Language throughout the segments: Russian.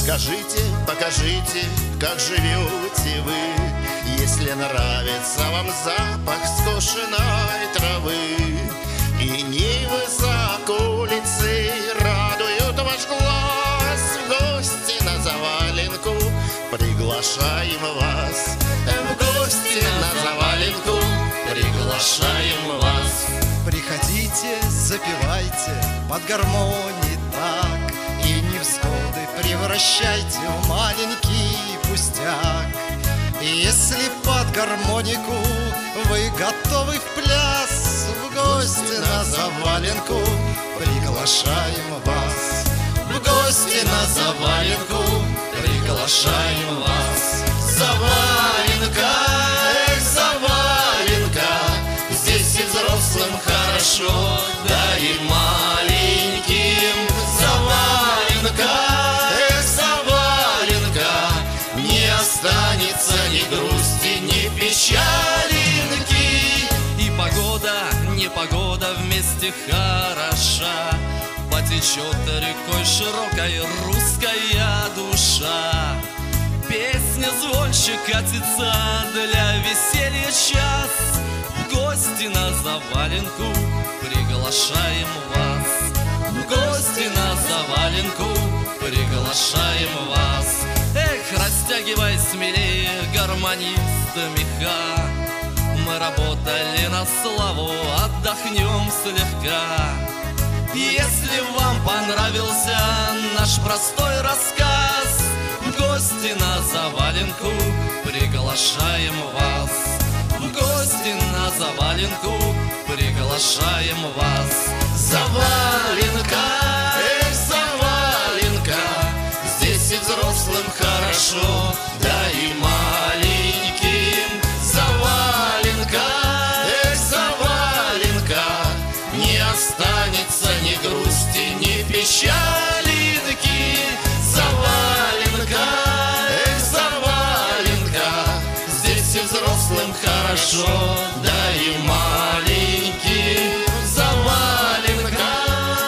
Скажите, покажите, как живете вы, если нравится вам запах скошенной травы. И нивы за околицей радуют ваш глаз. В гости на заваленку приглашаем вас. В гости на заваленку приглашаем вас. Приходите, запевайте под гармонии так, и невзгоды превращайте в маленький пустяк. Если под гармонику вы готовы в пляс, в гости на заваленку приглашаем вас. В гости на заваленку приглашаем вас. Заваленка, эх, заваленка, здесь и взрослым хорошо, да и маленьким. Заваленка, эх, заваленка, не останется ни грусти, ни печалинки. И погода, непогода вместе хороша, потечет рекой широкой русская душа. Песня звонче катится для веселья час. В гости на заваленку приглашаем вас. В гости на заваленку приглашаем вас. Эх, растягивай смелее, гармонист меха. Мы работали на славу, отдохнем слегка. Если вам понравился наш простой рассказ, в гости на заваленку приглашаем вас. В гости на заваленку приглашаем вас. Заваленка, эх, заваленка, здесь и взрослым хорошо, да и маленьким. Заваленка, эх, заваленка, не останется ни грусти, ни печалинки. Заваленка, эх, заваленка, здесь и взрослым хорошо, да и маленьким. Заваленка,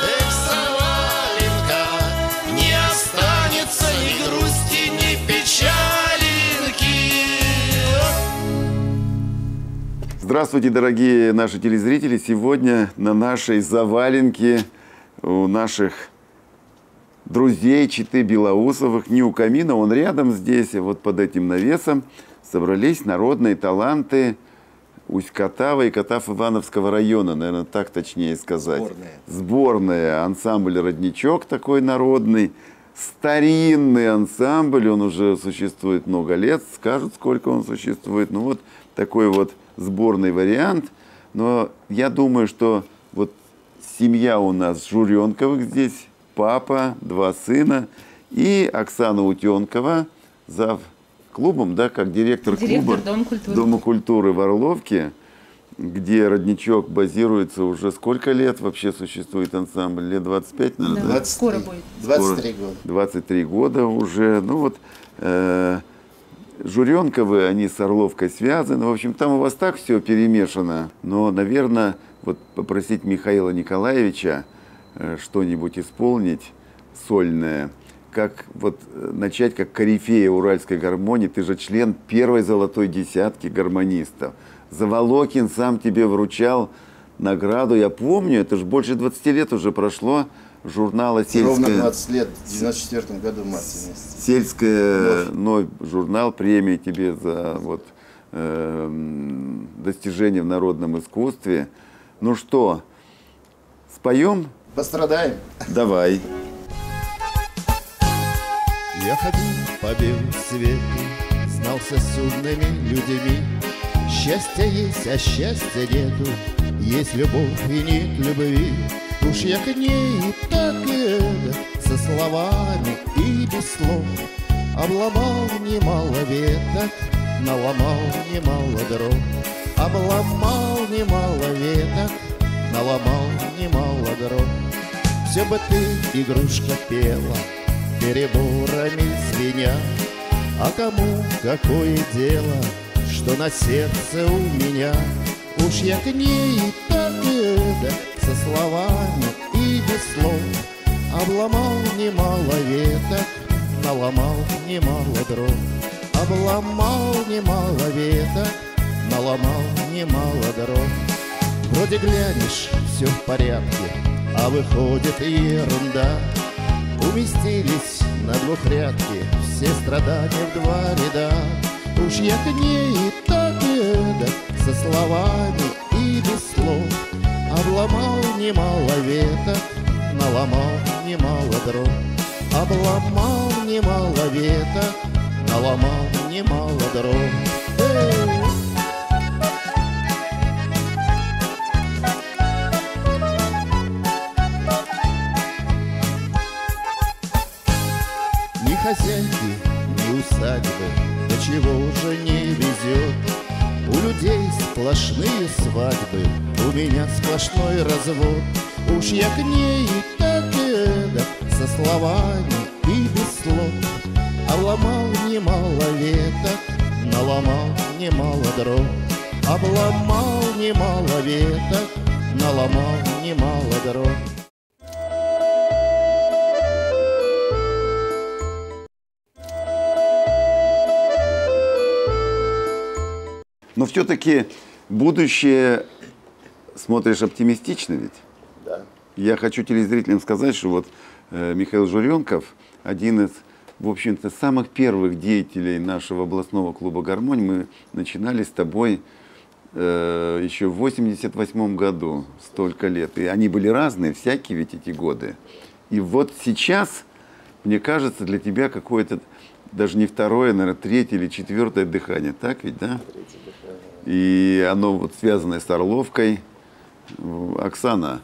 эх, заваленка, не останется ни грусти, ни печалинки. Здравствуйте, дорогие наши телезрители! Сегодня на нашей заваленке у наших друзей Читы Белоусовых, не у камина, он рядом здесь, вот под этим навесом, собрались народные таланты Усть-Катава и Катав-Ивановского района, наверное, так точнее сказать. Сборная. Ансамбль «Родничок» такой народный, старинный ансамбль, он уже существует много лет, скажут, сколько он существует. Ну вот такой вот сборный вариант. Но я думаю, что вот семья у нас Журенковых здесь, папа, два сына, и Оксана Утенкова, зав клубом, да, как директор клуба Дома культуры в Орловке, где «Родничок» базируется уже сколько лет вообще существует ансамбль? Лет 25, наверное? Да, скоро будет. 23 года. 23 года уже. Ну вот, Журенковы, они с Орловкой связаны. В общем, там у вас так все перемешано. Но, наверное, вот попросить Михаила Николаевича что-нибудь исполнить сольное, как вот начать как корифея уральской гармонии. Ты же член первой золотой десятки гармонистов. Заволокин сам тебе вручал награду. Я помню, это же больше 20 лет уже прошло. Журнала «Сельская». Ровно 20 лет, в 94 году в марте месяце. «Сельская новь», журнал, премия тебе за вот, достижения в народном искусстве. Ну что, споем? Пострадаем. Давай. Я ходил по белу свету, знался с умными людьми. Счастье есть, а счастья нету, есть любовь и нет любви. Уж я к ней и так и эдак, со словами и без слов, обломал немало веток, наломал немало дров. Обломал немало веток, наломал немало дров. Все бы ты, игрушка, пела, переборами звеня, а кому какое дело, что на сердце у меня? Уж я к ней и так и эдак, со словами и без слов, обломал немало веток, наломал немало дров, обломал немало веток, наломал немало дров. Вроде глянешь, все в порядке, а выходит ерунда. Уместились на двухрядке все страдания в два ряда. Уж я к ней и так и эдак, со словами и без слов. Обломал немало веток, наломал немало дров. Обломал немало веток, наломал немало дров. Ни хозяйки, ни усадьбы, до чего уже не везет. У людей сплошные свадьбы, у меня сплошной развод. Уж я к ней и так и эдак, со словами и без слов. Обломал немало веток, наломал немало дров. Обломал немало веток, наломал немало дров. Но все-таки будущее смотришь оптимистично ведь? Да. Я хочу телезрителям сказать, что вот Михаил Журенков, один из, в общем-то, самых первых деятелей нашего областного клуба «Гармонь». Мы начинали с тобой еще в 88 году, столько лет. И они были разные, всякие ведь эти годы. И вот сейчас, мне кажется, для тебя какое-то даже не второе, наверное, третье или четвертое дыхание. Так ведь, да? Третье дыхание. И оно вот связано с Орловкой. Оксана,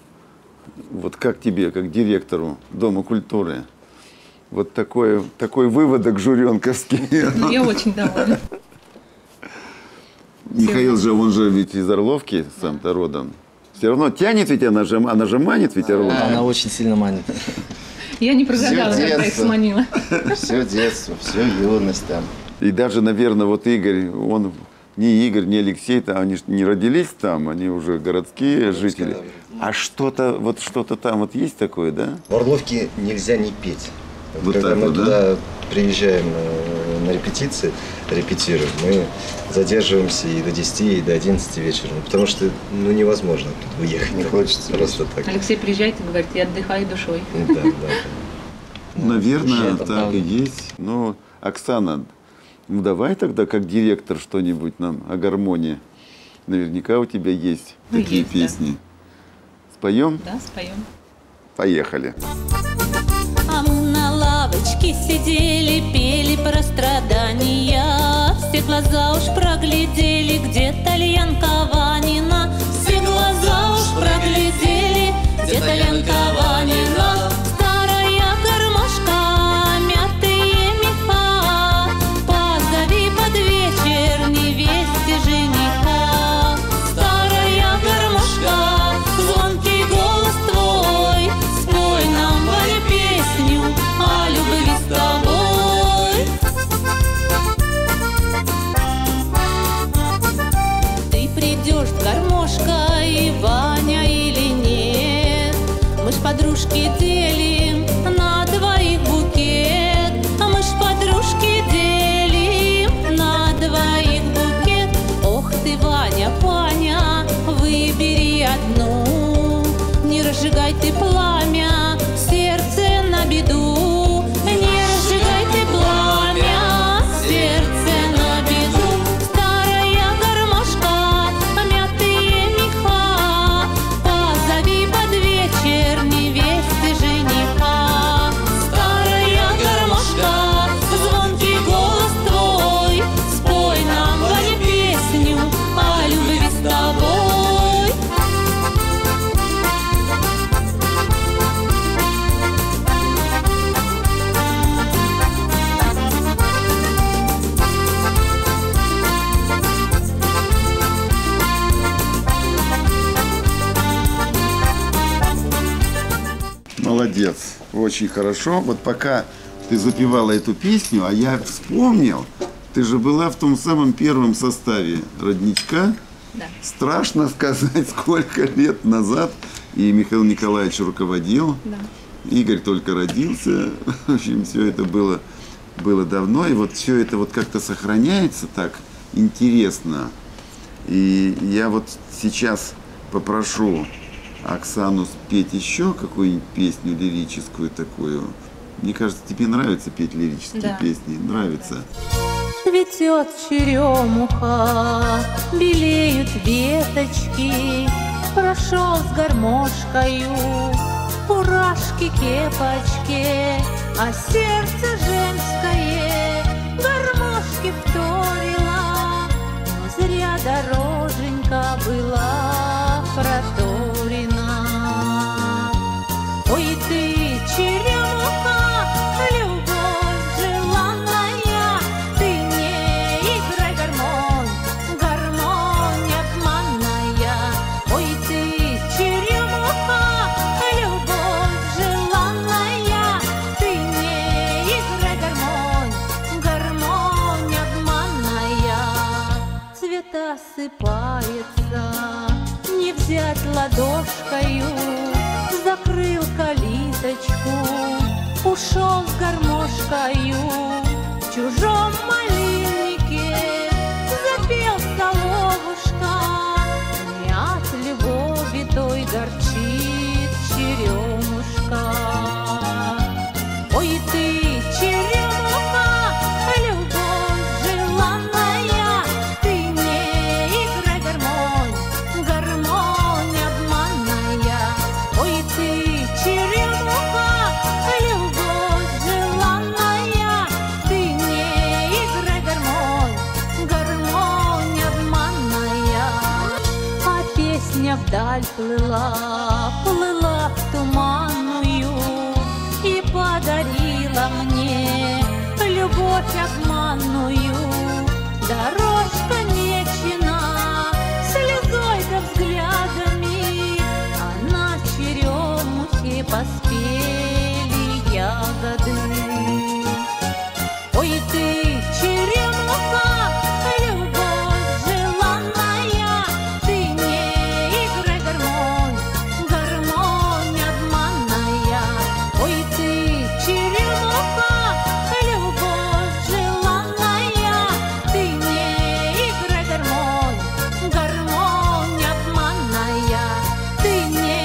вот как тебе, как директору Дома культуры, вот такой выводок журенковский? Ну, я очень довольна. Михаил же, он же ведь из Орловки сам-то родом. Все равно тянет ведь, она же манит ведь Орловка. Она очень сильно манит. Я не прогадала, Всё когда их детство. сманила. Все детство, всю юность там. И даже, наверное, вот Игорь, он не Игорь, не Алексей-то, они ж не родились там, они уже городские жители. А что-то там вот есть такое, да? В Орловке нельзя не петь. Вот Когда так мы вот, да? туда приезжаем на репетиции, репетируем, мы задерживаемся и до 10, и до 11 вечера. Ну, потому что невозможно тут уехать. Не хочется просто так. Алексей приезжает и говорит, я отдыхаю душой. Да. Наверное, это так правда. и есть. Но, Оксана, ну давай тогда как директор что-нибудь нам о гармонии. Наверняка у тебя есть Ну, такие есть, да. песни. Споем? Да, споем. Поехали. А мы на лавочке сидели, пели про страдания. Все глаза уж проглядели, где-то Янка Ванина. Все глаза уж проглядели, где-то Янка Ванина. Старая гармошка, мятые меха, позови под вечер невесте жениха. Старая гармошка, звонкий голос твой, спой нам, Валя, песню о любви с тобой. Ты придешь, гармошка, и Ваня или нет? Мы ж подружки делим на двоих букет. А мы ж подружки делим на двоих букет. Ох ты, Ваня, Ваня, выбери одну. Не разжигай ты пламя, сердце на беду. Не разжигай ты пламя, сердце на беду. Старая гармошка, мятые меха, позови под вечер невесты жениха. Старая гармошка, звонкий голос твой, спой нам, Ваня, песню о любви с тобой. Молодец, очень хорошо. Вот пока ты запевала эту песню, а я вспомнил, ты же была в том самом первом составе «Родничка». Да. Страшно сказать, сколько лет назад. И Михаил Николаевич руководил. Да. Игорь только родился. В общем, все это было было давно, и вот все это вот как-то сохраняется так интересно. И я вот сейчас попрошу Оксану спеть еще какую-нибудь песню лирическую такую. Мне кажется, тебе нравится петь лирические песни? Нравится? Цветет черемуха, белеют веточки, прошел с гармошкою фуражки, кепочки, а сердце женское гармошки вторила, но зря дороженька была проторена. Ой, ты, черемуха, любовь желанная, ты не играй гармонь, гармонь обманная. Ой, ты, черемуха, любовь желанная, ты не играй гармонь, гармонь обманная. Цвета сыпается, не взять ладошкою, закрыл калиточку, ушел с гармошкою, в чужом малиннике запел соловушка, не от любови той горчит черемушка. Ой, ты, черемуха, любовь желанная, ты не играй гармонь, гармонь обманная. Ой, ты, черемуха, любовь желанная, ты не играй гармонь, гармонь обманная. А песня вдаль плыла, плыла в туманную и подарила мне любовь обманную. Дорожка мечена слезой да взглядами, а на черемухе поспели ягоды. Ой, ты, черемуха, любовь желанная, ты не играй гармонь, гармонь обманная. Ой, ты, черемуха, любовь желанная, ты не играй гармонь, гармонь обманная. Ты не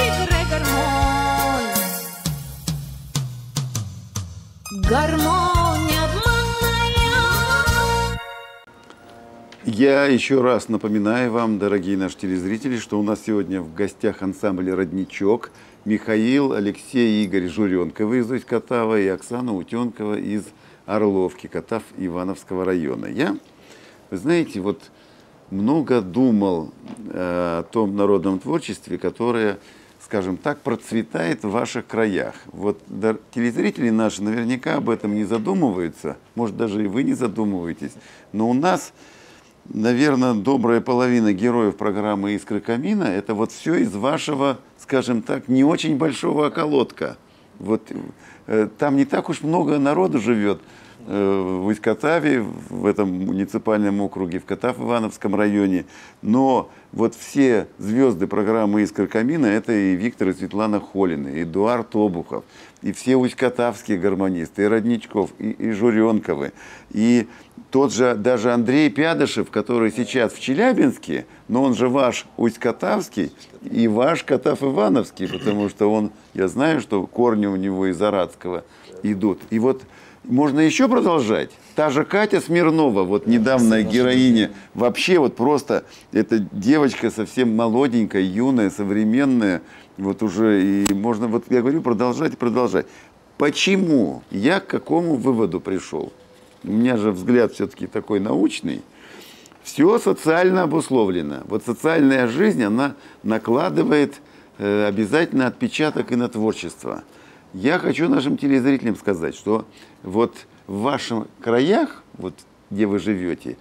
играй гармонь, гармонь обманная. Я еще раз напоминаю вам, дорогие наши телезрители, что у нас сегодня в гостях ансамбль «Родничок» Михаил, Алексей и Игорь Журенковы из Усть-Катава и Оксана Утенкова из Орловки, Катав Ивановского района. Я, вы знаете, вот много думал о том народном творчестве, которое, скажем так, процветает в ваших краях. Вот телезрители наши наверняка об этом не задумываются, может, даже и вы не задумываетесь, но у нас, наверное, добрая половина героев программы «Искры камина» — это вот все из вашего, скажем так, не очень большого околотка. Вот там не так уж много народу живет в Усть-Катаве, в этом муниципальном округе, в Катав-Ивановском районе. Но вот все звезды программы «Искры камина» — это и Виктор и Светлана Холины, и Эдуард Обухов, и все усть-катавские гармонисты, и Родничков, и Журенковы, и тот же даже Андрей Пядышев, который сейчас в Челябинске, но он же ваш усть-катавский и ваш Катав-Ивановский, потому что он, я знаю, что корни у него из Арадского идут. И вот можно еще продолжать. Та же Катя Смирнова, вот недавняя героиня, вообще вот просто, эта девочка совсем молоденькая, юная, современная, вот уже, и можно, вот я говорю, продолжать и продолжать. Почему? Я к какому выводу пришел? У меня же взгляд все-таки такой научный. Все социально обусловлено. Вот социальная жизнь, она накладывает обязательно отпечаток и на творчество. Я хочу нашим телезрителям сказать, что вот в ваших краях, вот где вы живете,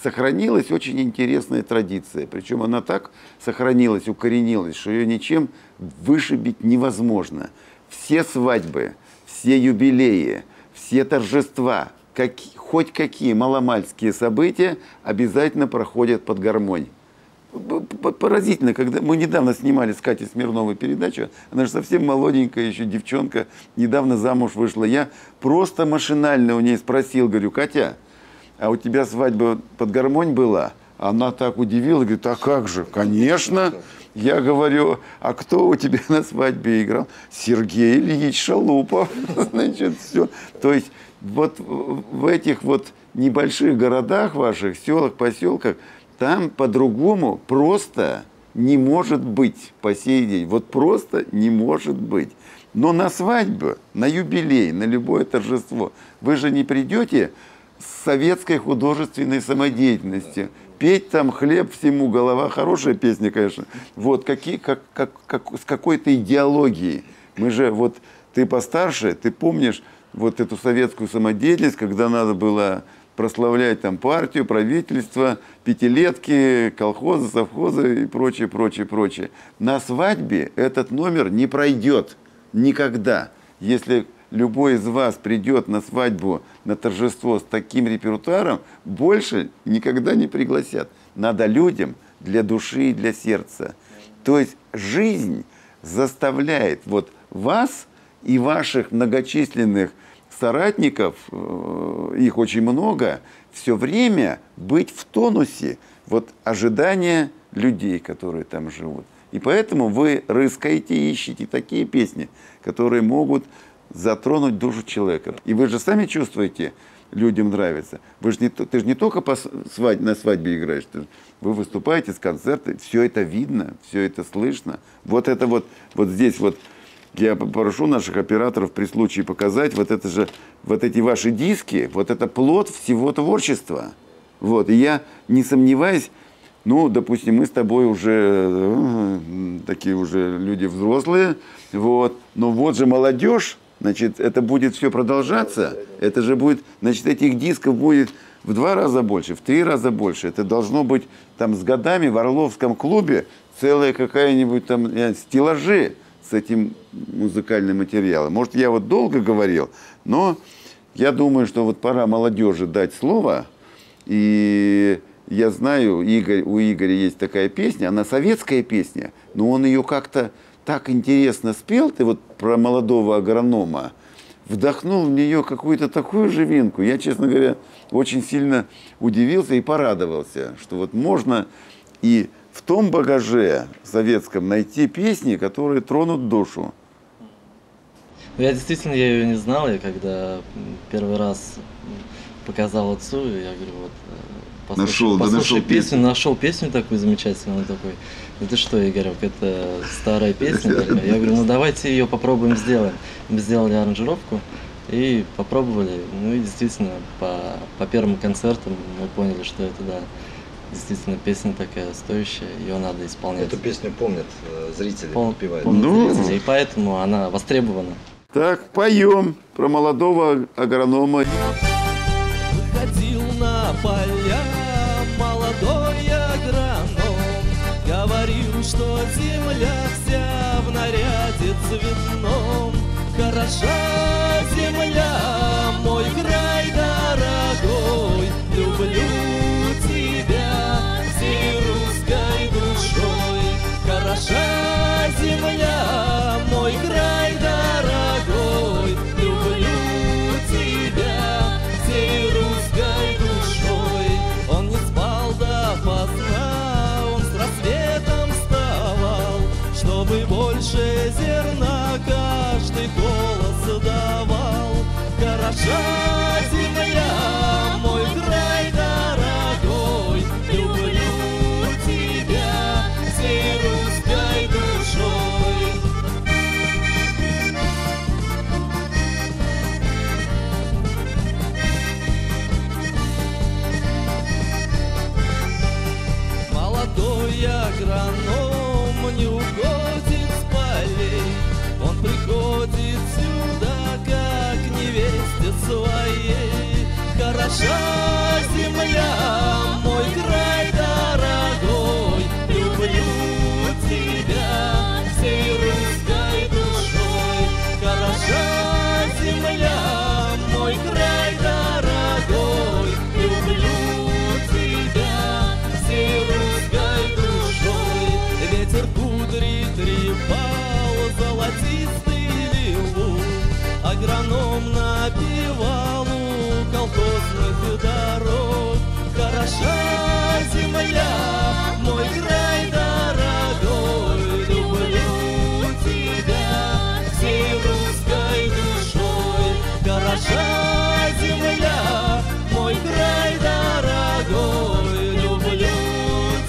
сохранилась очень интересная традиция. Причем она так сохранилась, укоренилась, что ее ничем вышибить невозможно. Все свадьбы, все юбилеи, все торжества, хоть какие маломальские события обязательно проходят под гармонь. поразительно, когда мы недавно снимали с Катей Смирновой передачу, она же совсем молоденькая еще девчонка, недавно замуж вышла. Я просто машинально у ней спросил, говорю: Катя, а у тебя свадьба под гармонь была? Она так удивилась, говорит: а как же, конечно. Я говорю: а кто у тебя на свадьбе играл? Сергей Ильич Шалупов. Значит, все. То есть вот в этих вот небольших городах ваших, селах, поселках, там по-другому просто не может быть по сей день. Вот просто не может быть. Но на свадьбу, на юбилей, на любое торжество вы же не придете с советской художественной самодеятельностью. Петь там «Хлеб всему голова». Хорошая песня, конечно. Вот с какой-то идеологией. Мы же, вот ты постарше, ты помнишь вот эту советскую самодеятельность, когда надо было прославлять там партию, правительство, пятилетки, колхозы, совхозы и прочее, прочее, прочее. На свадьбе этот номер не пройдет никогда. Если любой из вас придет на свадьбу, на торжество с таким репертуаром, больше никогда не пригласят. Надо людям для души и для сердца. То есть жизнь заставляет вот вас и ваших многочисленных соратников, их очень много, все время быть в тонусе вот ожидания людей, которые там живут. И поэтому вы рыскаете и ищете такие песни, которые могут затронуть душу человека. И вы же сами чувствуете, людям нравится. Ты же не только на свадьбе играешь, вы выступаете с концерта, все это видно, все это слышно. Вот это вот здесь вот, я попрошу наших операторов при случае показать, вот это же, вот эти ваши диски, вот это плод всего творчества. Вот, и я не сомневаюсь, ну, допустим, мы с тобой уже такие уже люди взрослые, вот, но вот же молодежь, значит, это будет все продолжаться, это же будет, значит, этих дисков будет в 2 раза больше, в 3 раза больше. Это должно быть там с годами в Орловском клубе целая какая-нибудь там стеллажи с этим музыкальным материалом. Может, я вот долго говорил, но я думаю, что вот пора молодежи дать слово. И я знаю, у Игоря есть такая песня, она советская песня, но он ее как-то так интересно спел, ты вот про молодого агронома, вдохнул в нее какую-то такую живинку. Я, честно говоря, очень сильно удивился и порадовался, что вот можно и в том багаже советском найти песни, которые тронут душу. Я действительно ее не знал, я когда первый раз показал отцу, я говорю, вот послушай песню, нашел песню такую замечательную, он такой: это что, Игорек, это старая песня? Я говорю, ну давайте ее попробуем сделаем. Мы сделали аранжировку и попробовали, ну и действительно по первым концертам мы поняли, что это, да, действительно песня такая стоящая, ее надо исполнять. Эту песню помнят зрители, певают. Зрители, и поэтому она востребована. Так, поем про молодого агронома. Выходил на поля молодой агроном, говорил, что земля вся в наряде цветном. Хороша земля, мой край дорогой, люблю тебя всей русской душой. Хороша земля, мой край дорогой, люблю тебя всей русской душой. Он не спал допоздна, он с рассветом вставал, чтобы больше зерна каждый голос давал. Хороша земля, мой край дорогой, люблю тебя всей русской душой. Молодой агроном не уходит с полей, он приходит сюда как к невесте своей. агроном напевал у колхозных дорог. Хороша земля, мой край дорогой, люблю тебя всей русской душой. Хороша земля, мой край дорогой, люблю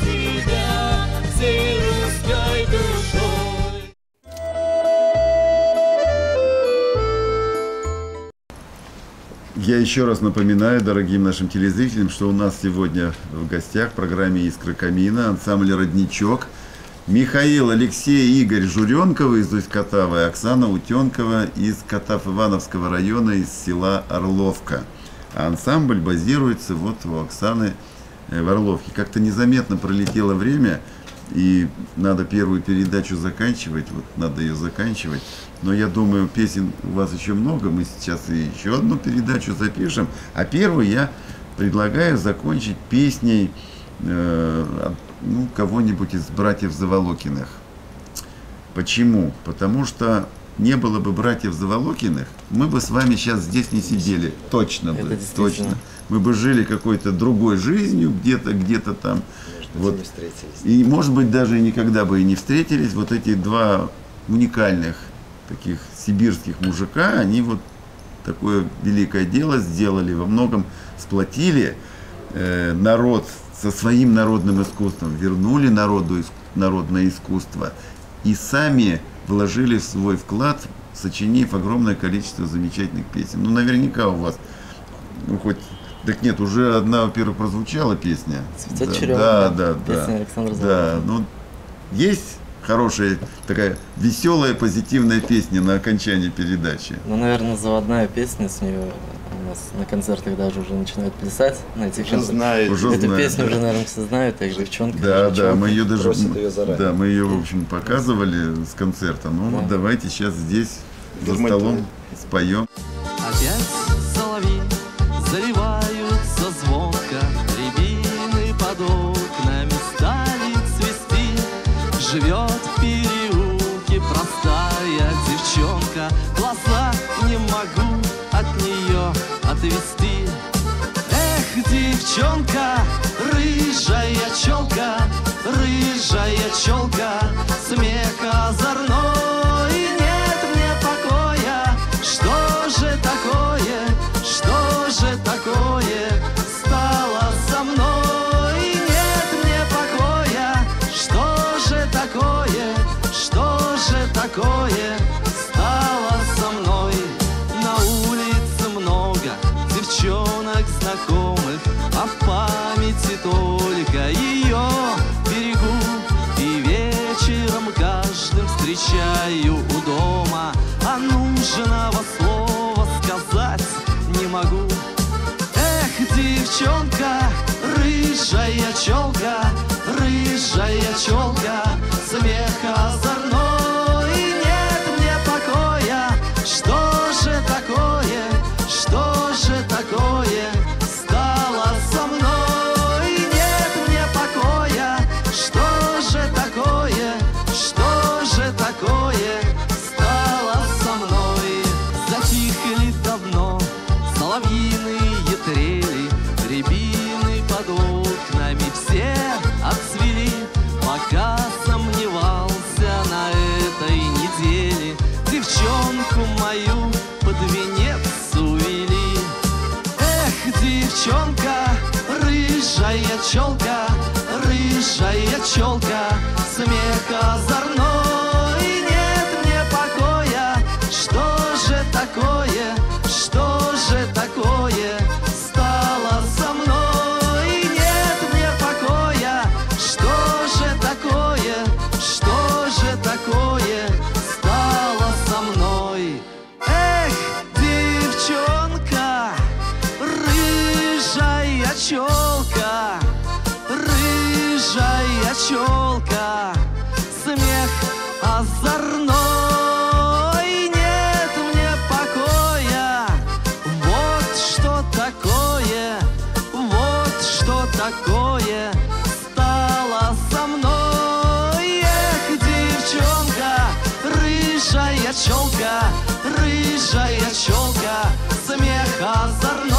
тебя всей русской душой. Я еще раз напоминаю дорогим нашим телезрителям, что у нас сегодня в гостях в программе «Искры камина» ансамбль «Родничок». Михаил, Алексей, Игорь Журенковы из Усть-Катава и Оксана Утенкова из Катав-Ивановского района, из села Орловка. А ансамбль базируется вот у Оксаны в Орловке. Как-то незаметно пролетело время, и надо первую передачу заканчивать. Вот надо ее заканчивать. Но я думаю, песен у вас еще много. Мы сейчас и еще одну передачу запишем. А первую я предлагаю закончить песней кого-нибудь из братьев Заволокиных. Почему? Потому что не было бы братьев Заволокиных, мы бы с вами сейчас здесь не сидели. Точно бы. Точно. Мы бы жили какой-то другой жизнью, где-то там. Вот. Не встретились. И, может быть, даже никогда бы и не встретились. Вот эти два уникальных таких сибирских мужика, они вот такое великое дело сделали, во многом сплотили народ со своим народным искусством, вернули народу народное искусство и сами вложили в свой вклад, сочинив огромное количество замечательных песен. Ну, наверняка у вас, так нет, уже одна, во-первых, прозвучала песня. «Цветет черемуха», да, песня Александра Заволокина. Да, ну, есть хорошая, такая веселая, позитивная песня на окончании передачи. Ну, наверное, заводная песня с нее у нас на концертах даже уже начинают плясать. На этих знают. Эту песню уже, наверное, все знают, так девчонка. Да, мы ее даже, ее мы ее, в общем, показывали с концерта. Ну, вот давайте сейчас здесь за столом споем. Опять соловьи заливаются звонко, рябины под окнами стали цвести. Живет в переулке простая девчонка, глаза не могу от нее отвести. Эх, девчонка, рыжая челка, смех озорной, нет мне покоя. Что же такое стало со мной? Нет мне покоя. Что же такое стало со мной? На улице много девчонок знакомых, а в памяти только ее берегу. И вечером каждым встречаю у дома, а нужного слова сказать не могу. Эх, девчонка, рыжая челка, смех озорной, нет мне покоя. Что же такое стало со мной? Нет мне покоя. Что же такое стало со мной? Затихли давно соловьиные трели, рябины под окнами все отцвели. Пока сомневался на этой неделе, девчонку мою под венец увели. Эх, девчонка, рыжая челка, смех озорной, нет мне покоя. Что же такое стало со мной? Нет мне покоя. Что же такое стало со мной? Эх, девчонка, рыжая челка, смех рыжая челка, смех озорной.